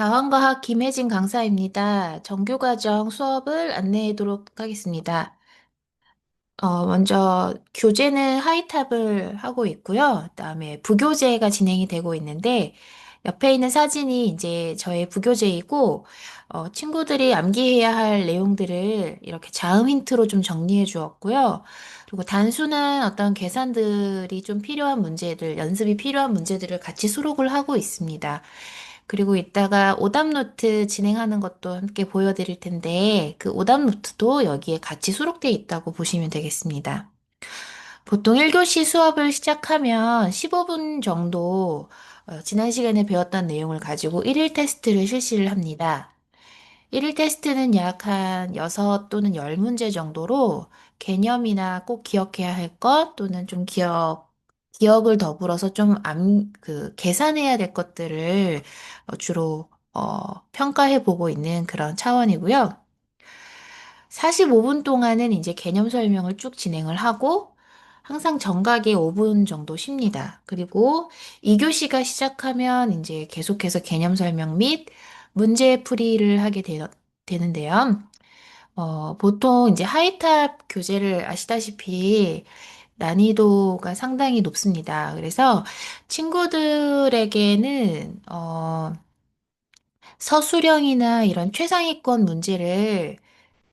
다원과학 김혜진 강사입니다. 정규과정 수업을 안내하도록 하겠습니다. 먼저 교재는 하이탑을 하고 있고요. 그다음에 부교재가 진행이 되고 있는데 옆에 있는 사진이 이제 저의 부교재이고 친구들이 암기해야 할 내용들을 이렇게 자음 힌트로 좀 정리해 주었고요. 그리고 단순한 어떤 계산들이 좀 필요한 문제들, 연습이 필요한 문제들을 같이 수록을 하고 있습니다. 그리고 이따가 오답 노트 진행하는 것도 함께 보여드릴 텐데 그 오답 노트도 여기에 같이 수록되어 있다고 보시면 되겠습니다. 보통 1교시 수업을 시작하면 15분 정도 지난 시간에 배웠던 내용을 가지고 1일 테스트를 실시를 합니다. 1일 테스트는 약 한 6 또는 10문제 정도로 개념이나 꼭 기억해야 할 것 또는 좀 기억을 더불어서 좀 계산해야 될 것들을 주로 평가해 보고 있는 그런 차원이고요. 45분 동안은 이제 개념 설명을 쭉 진행을 하고 항상 정각에 5분 정도 쉽니다. 그리고 2교시가 시작하면 이제 계속해서 개념 설명 및 문제 풀이를 되는데요. 보통 이제 하이탑 교재를 아시다시피 난이도가 상당히 높습니다. 그래서 친구들에게는 서술형이나 이런 최상위권 문제를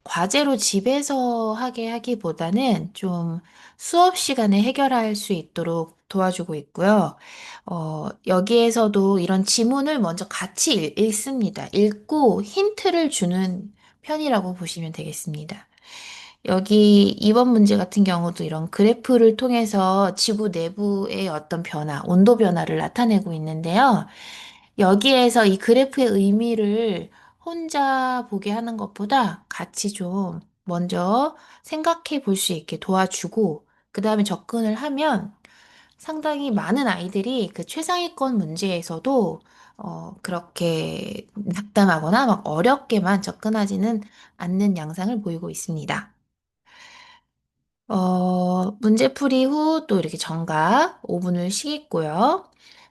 과제로 집에서 하게 하기보다는 좀 수업 시간에 해결할 수 있도록 도와주고 있고요. 여기에서도 이런 지문을 먼저 같이 읽습니다. 읽고 힌트를 주는 편이라고 보시면 되겠습니다. 여기 2번 문제 같은 경우도 이런 그래프를 통해서 지구 내부의 어떤 변화, 온도 변화를 나타내고 있는데요. 여기에서 이 그래프의 의미를 혼자 보게 하는 것보다 같이 좀 먼저 생각해 볼 수 있게 도와주고, 그 다음에 접근을 하면 상당히 많은 아이들이 그 최상위권 문제에서도 그렇게 낙담하거나 막 어렵게만 접근하지는 않는 양상을 보이고 있습니다. 문제풀이 후 또 이렇게 정각 5분을 쉬겠고요.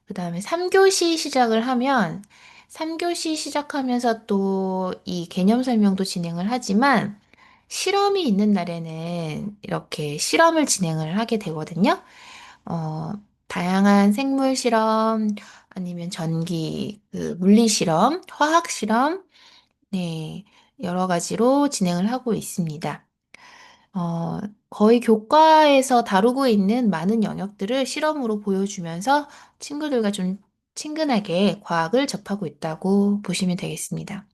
그 다음에 3교시 시작을 하면 3교시 시작하면서 또 이 개념 설명도 진행을 하지만 실험이 있는 날에는 이렇게 실험을 진행을 하게 되거든요. 어, 다양한 생물 실험 아니면 물리 실험, 화학 실험, 네, 여러 가지로 진행을 하고 있습니다. 어, 거의 교과에서 다루고 있는 많은 영역들을 실험으로 보여주면서 친구들과 좀 친근하게 과학을 접하고 있다고 보시면 되겠습니다.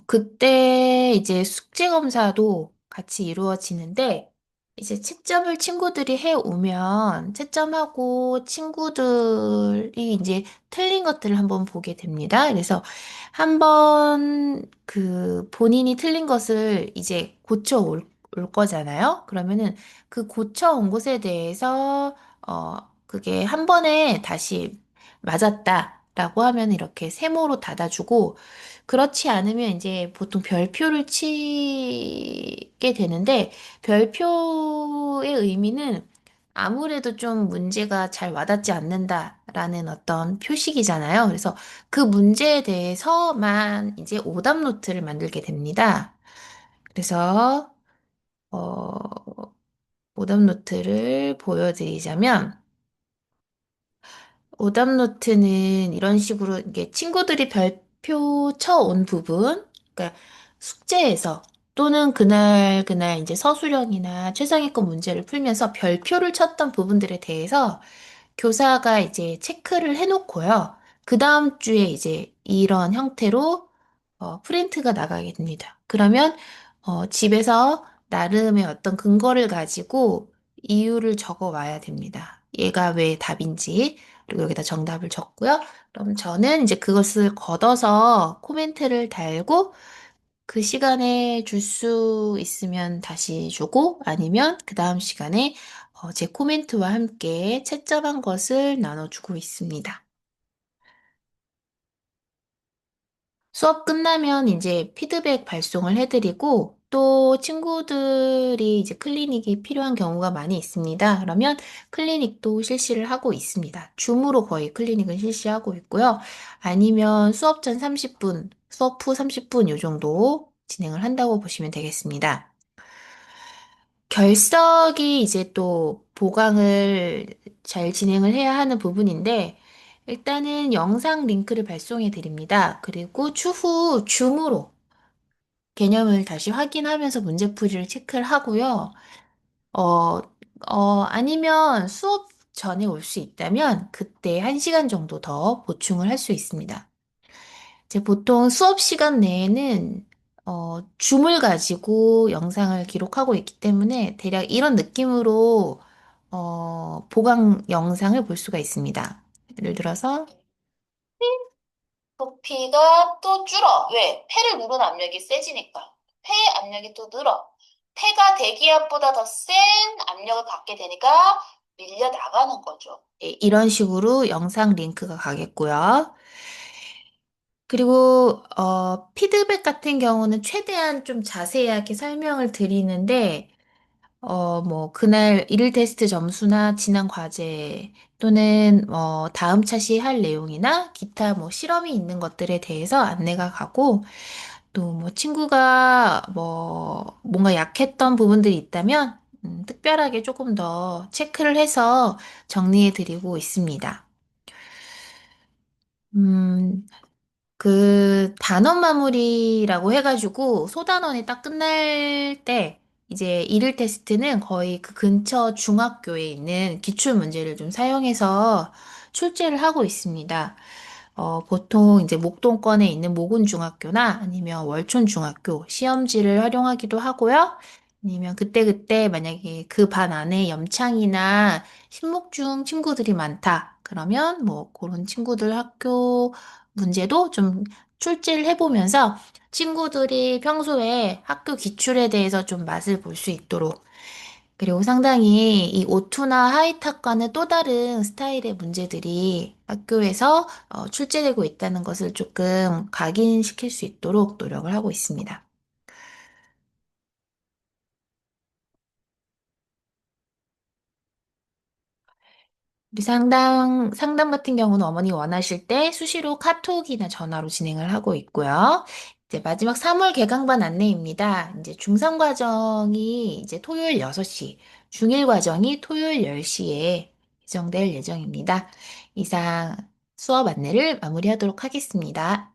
그때 이제 숙제 검사도 같이 이루어지는데, 이제 채점을 친구들이 해 오면, 채점하고 친구들이 이제 틀린 것들을 한번 보게 됩니다. 그래서 한번 본인이 틀린 것을 이제 올 거잖아요. 그러면은 그 고쳐 온 것에 대해서, 그게 한 번에 다시 맞았다라고 하면 이렇게 세모로 닫아주고, 그렇지 않으면 이제 보통 별표를 치게 되는데, 별표의 의미는 아무래도 좀 문제가 잘 와닿지 않는다라는 어떤 표식이잖아요. 그래서 그 문제에 대해서만 이제 오답 노트를 만들게 됩니다. 그래서, 어, 오답 노트를 보여드리자면, 오답 노트는 이런 식으로 이게 친구들이 별표 쳐온 부분, 그러니까 숙제에서 또는 그날 이제 서술형이나 최상위권 문제를 풀면서 별표를 쳤던 부분들에 대해서 교사가 이제 체크를 해놓고요. 그 다음 주에 이제 이런 형태로 프린트가 나가게 됩니다. 그러면 집에서 나름의 어떤 근거를 가지고 이유를 적어 와야 됩니다. 얘가 왜 답인지, 그리고 여기다 정답을 적고요. 그럼 저는 이제 그것을 걷어서 코멘트를 달고 그 시간에 줄 수 있으면 다시 주고 아니면 그 다음 시간에 제 코멘트와 함께 채점한 것을 나눠주고 있습니다. 수업 끝나면 이제 피드백 발송을 해드리고 또 친구들이 이제 클리닉이 필요한 경우가 많이 있습니다. 그러면 클리닉도 실시를 하고 있습니다. 줌으로 거의 클리닉은 실시하고 있고요. 아니면 수업 전 30분, 수업 후 30분 요 정도 진행을 한다고 보시면 되겠습니다. 결석이 이제 또 보강을 잘 진행을 해야 하는 부분인데, 일단은 영상 링크를 발송해 드립니다. 그리고 추후 줌으로 개념을 다시 확인하면서 문제풀이를 체크를 하고요. 어, 아니면 수업 전에 올 수 있다면 그때 1시간 정도 더 보충을 할 수 있습니다. 이제 보통 수업 시간 내에는 줌을 가지고 영상을 기록하고 있기 때문에 대략 이런 느낌으로 보강 영상을 볼 수가 있습니다. 예를 들어서 부피가 또 줄어. 왜? 폐를 누른 압력이 세지니까. 폐 압력이 또 늘어. 폐가 대기압보다 더 센 압력을 받게 되니까 밀려 나가는 거죠. 예, 이런 식으로 영상 링크가 가겠고요. 그리고 피드백 같은 경우는 최대한 좀 자세하게 설명을 드리는데 뭐 그날 일일 테스트 점수나 지난 과제 또는 다음 차시 할 내용이나 기타 뭐 실험이 있는 것들에 대해서 안내가 가고 또 뭐 친구가 뭐 뭔가 약했던 부분들이 있다면 특별하게 조금 더 체크를 해서 정리해 드리고 있습니다. 음, 그 단원 마무리라고 해가지고 소단원이 딱 끝날 때 이제 일일 테스트는 거의 그 근처 중학교에 있는 기출 문제를 좀 사용해서 출제를 하고 있습니다. 보통 이제 목동권에 있는 모군중학교나 아니면 월촌중학교 시험지를 활용하기도 하고요. 아니면 그때그때 만약에 그 반 안에 염창이나 신목중 친구들이 많다. 그러면 뭐 그런 친구들 학교 문제도 좀 출제를 해보면서 친구들이 평소에 학교 기출에 대해서 좀 맛을 볼 수 있도록 그리고 상당히 이 오투나 하이탁과는 또 다른 스타일의 문제들이 학교에서 출제되고 있다는 것을 조금 각인시킬 수 있도록 노력을 하고 있습니다. 우리 상담 같은 경우는 어머니 원하실 때 수시로 카톡이나 전화로 진행을 하고 있고요. 이제 마지막 3월 개강반 안내입니다. 이제 중상 과정이 이제 토요일 6시, 중일 과정이 토요일 10시에 예정될 예정입니다. 이상 수업 안내를 마무리하도록 하겠습니다.